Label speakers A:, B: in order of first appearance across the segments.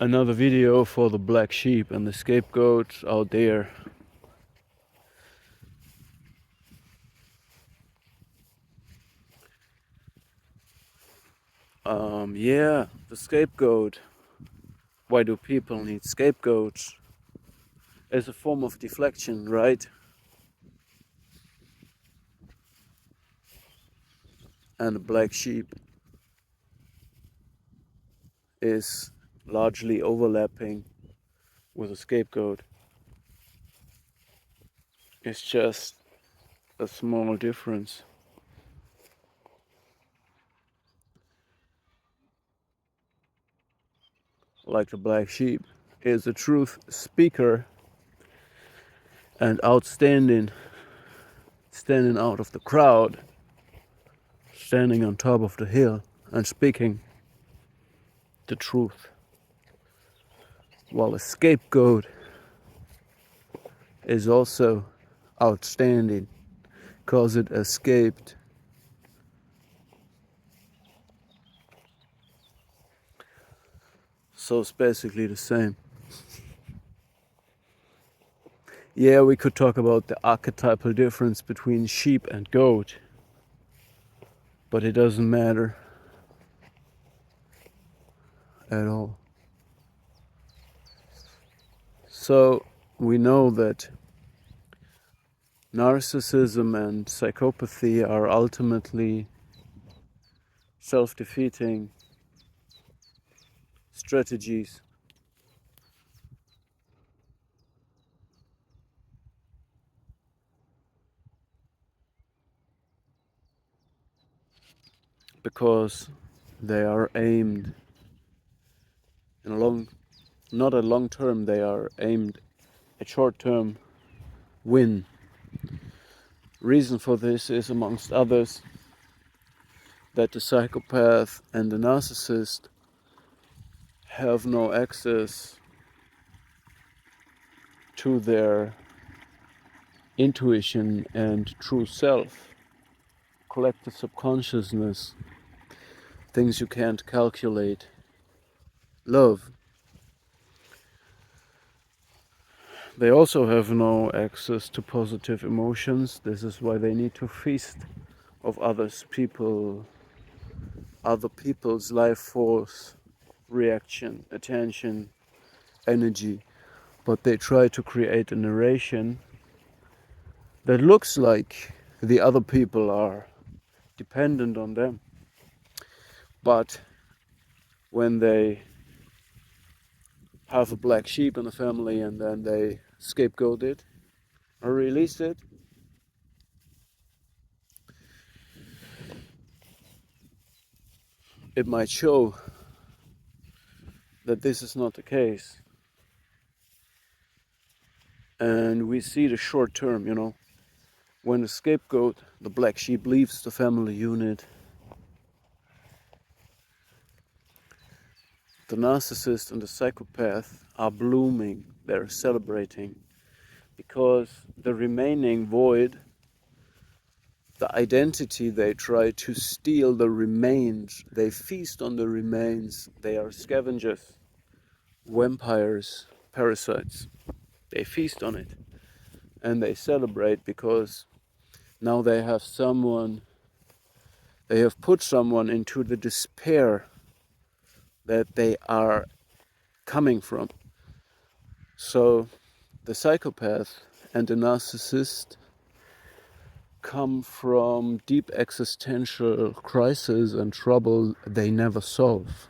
A: Another video for the black sheep and the scapegoat out there. Yeah, the scapegoat. Why do people need scapegoats? As a form of deflection, right? And the black sheep is largely overlapping with a scapegoat. It's just a small difference. Like the black sheep is a truth speaker and outstanding, standing out of the crowd, standing on top of the hill and speaking the truth. While a scapegoat is also outstanding because it escaped. So it's basically the same. Yeah, we could talk about the archetypal difference between sheep and goat, but it doesn't matter at all. So we know that narcissism and psychopathy are ultimately self-defeating strategies. Because they are aimed in not a long term, they are aimed at short term win. Reason for this is, amongst others, that the psychopath and the narcissist have no access to their intuition and true self, collective subconsciousness, things you can't calculate, love. They also have no access to positive emotions. This is why they need to feast of other people's life force, reaction, attention, energy. But they try to create a narration that looks like the other people are dependent on them. But when they have a black sheep in the family and then they scapegoat it or release it, it might show that this is not the case. And we see the short term, when the scapegoat, the black sheep, leaves the family unit, the narcissist and the psychopath are blooming, they're celebrating, because the remaining void, the identity they try to steal, the remains, they feast on the remains, they are scavengers, vampires, parasites. They feast on it and they celebrate because now they have put someone into the despair that they are coming from. So the psychopath and the narcissist come from deep existential crisis and trouble they never solve.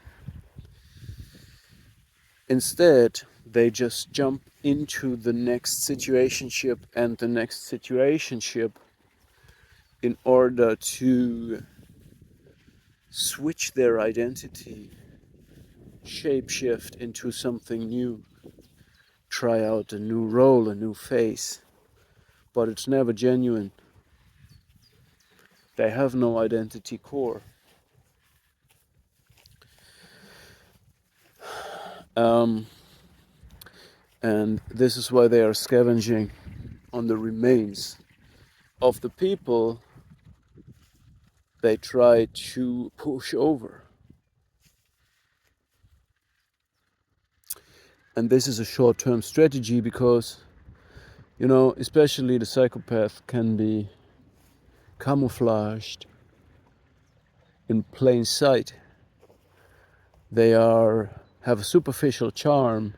A: Instead, they just jump into the next situationship and the next situationship in order to switch their identity, shapeshift into something new, try out a new role, a new face, but it's never genuine. They have no identity core. And this is why they are scavenging on the remains of the people they try to push over. And this is a short-term strategy because, especially the psychopath can be camouflaged in plain sight. They have a superficial charm.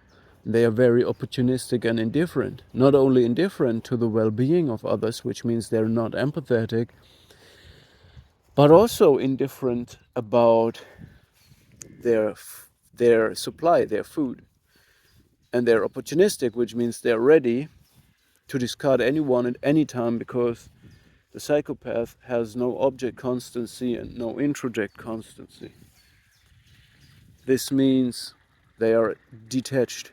A: They are very opportunistic and indifferent. Not only indifferent to the well-being of others, which means they're not empathetic, but also indifferent about their supply, their food. And they're opportunistic, which means they're ready to discard anyone at any time, because the psychopath has no object constancy and no introject constancy. This means they are detached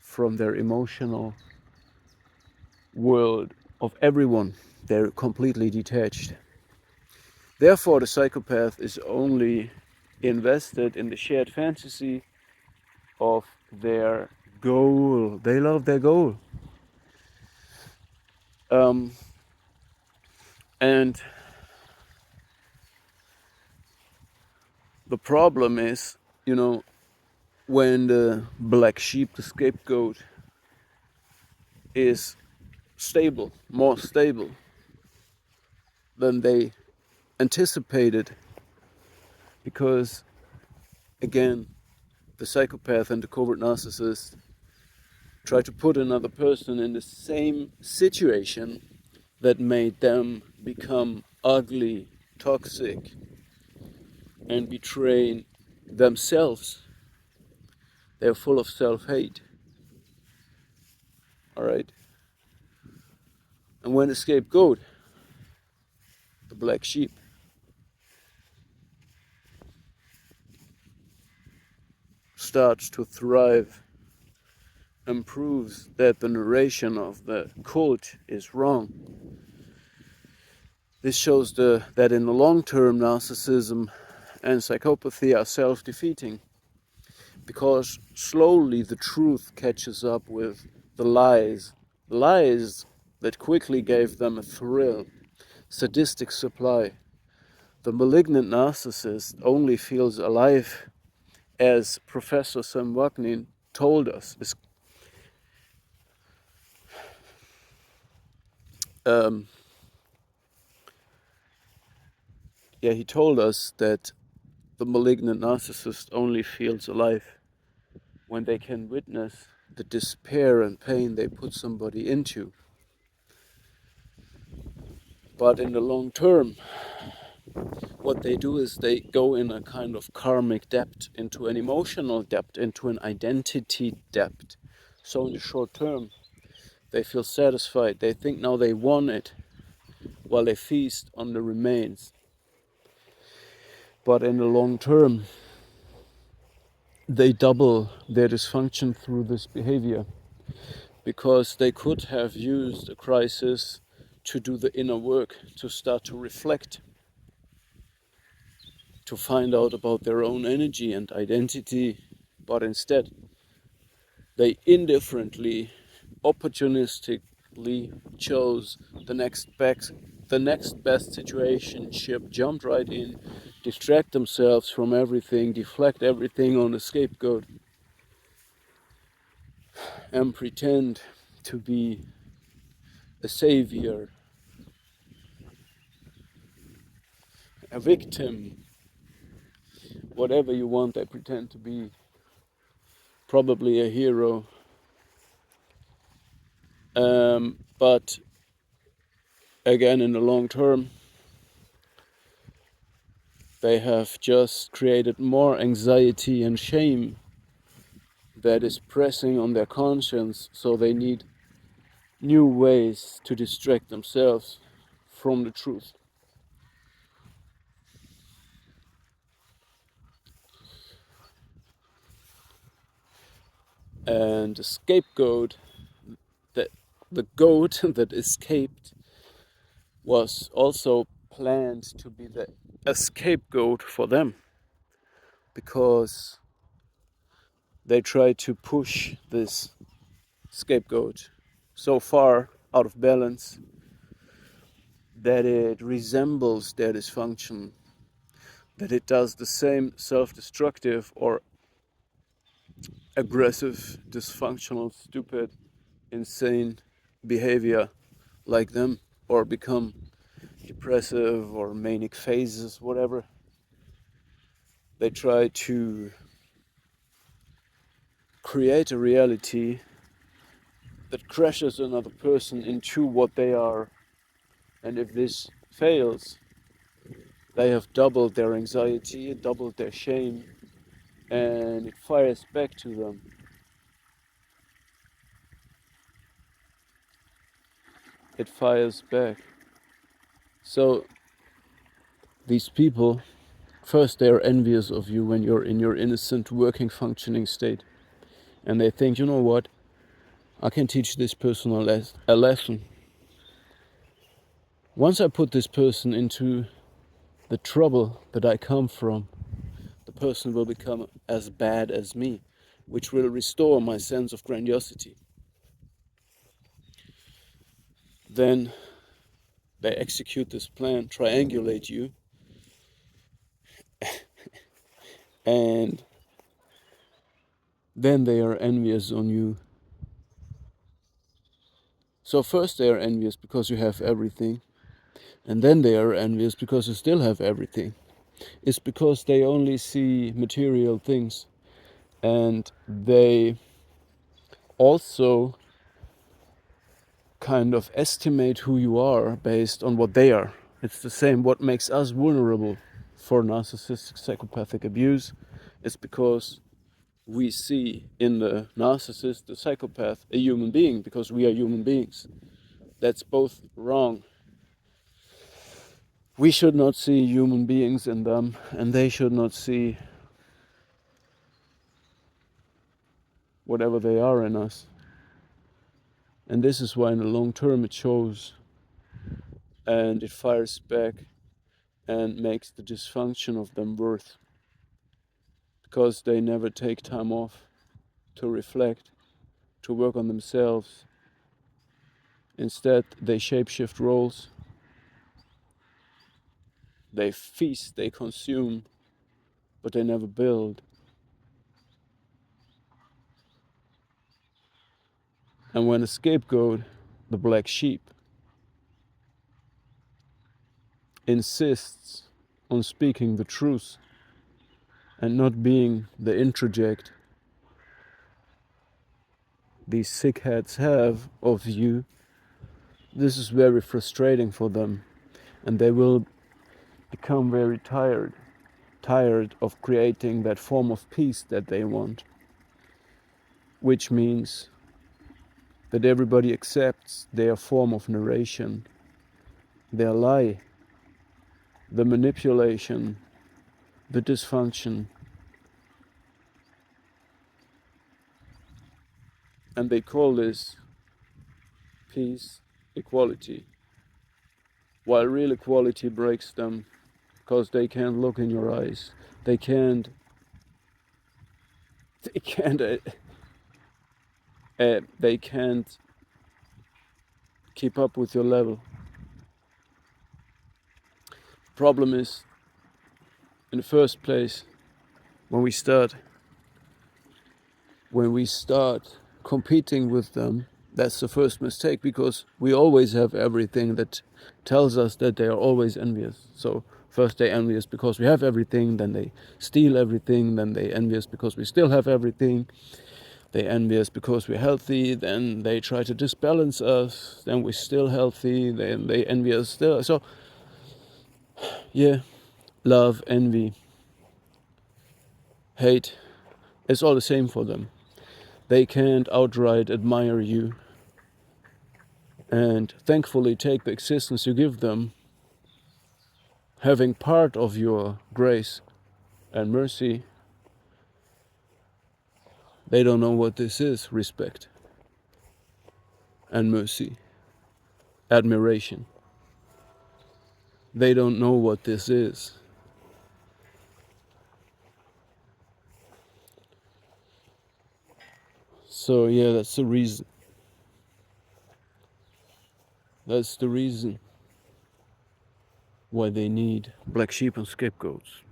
A: from their emotional world of everyone. They're completely detached. Therefore, the psychopath is only invested in the shared fantasy of their goal. They love their goal. And the problem is, when the black sheep, the scapegoat, is stable, more stable than they anticipated, because again, the psychopath and the covert narcissist try to put another person in the same situation that made them become ugly, toxic, and betray themselves. They're full of self-hate. Alright? And when the scapegoat, the black sheep, starts to thrive and proves that the narration of the cult is wrong, this shows that in the long term, narcissism and psychopathy are self-defeating, because slowly the truth catches up with the lies that quickly gave them a thrill, sadistic supply. The malignant narcissist only feels alive, as Professor Sam Wagner told us. He told us that the malignant narcissist only feels alive when they can witness the despair and pain they put somebody into. But in the long term, what they do is they go in a kind of karmic debt, into an emotional debt, into an identity debt. So in the short term, they feel satisfied. They think now they won it, while they feast on the remains. But in the long term, they double their dysfunction through this behavior, because they could have used a crisis to do the inner work, to start to reflect, to find out about their own energy and identity. But instead, they indifferently, opportunistically chose the next best situationship, jumped right in, distract themselves from everything, deflect everything on the scapegoat, and pretend to be a savior, a victim, whatever you want. They pretend to be, probably a hero. But again, in the long term, they have just created more anxiety and shame that is pressing on their conscience, so they need new ways to distract themselves from the truth. And the scapegoat, that the goat that escaped, was also planned to be a scapegoat for them, because they tried to push this scapegoat so far out of balance that it resembles their dysfunction, that it does the same self-destructive or aggressive, dysfunctional, stupid, insane behavior like them, or become depressive or manic phases, whatever. They try to create a reality that crashes another person into what they are. And if this fails, they have doubled their anxiety, doubled their shame, and it fires back to them. It fires back. So these people, first they are envious of you when you're in your innocent, working, functioning state. And they think, you know what, I can teach this person a lesson. Once I put this person into the trouble that I come from, the person will become as bad as me, which will restore my sense of grandiosity. Then they execute this plan, triangulate you, and then they are envious on you. So first they are envious because you have everything, and then they are envious because you still have everything. It's because they only see material things, and they also kind of estimate who you are based on what they are. It's the same. What makes us vulnerable for narcissistic psychopathic abuse is because we see in the narcissist, the psychopath, a human being, because we are human beings. That's both wrong. We should not see human beings in them, and they should not see whatever they are in us. And this is why in the long term it shows and it fires back and makes the dysfunction of them worse, because they never take time off to reflect, to work on themselves. Instead, they shapeshift roles, they feast, they consume, but they never build. And when a scapegoat, the black sheep, insists on speaking the truth and not being the introject these sick heads have of you, this is very frustrating for them, and they will become very tired of creating that form of peace that they want, which means that everybody accepts their form of narration, their lie, the manipulation, the dysfunction, and they call this peace, equality, while real equality breaks them because they can't look in your eyes. They can't they can't they can't keep up with your level. Problem is, in the first place, when we start competing with them, that's the first mistake, because we always have everything that tells us that they are always envious. So first they envy us because we have everything, then they steal everything, then they envy us because we still have everything. They envy us because we're healthy, then they try to disbalance us, then we're still healthy, then they envy us still. So yeah, love, envy, hate, it's all the same for them. They can't outright admire you and thankfully take the existence you give them, having part of your grace and mercy. They don't know what this is: respect and mercy, admiration. They don't know what this is. So yeah, that's the reason. That's the reason why they need black sheep and scapegoats.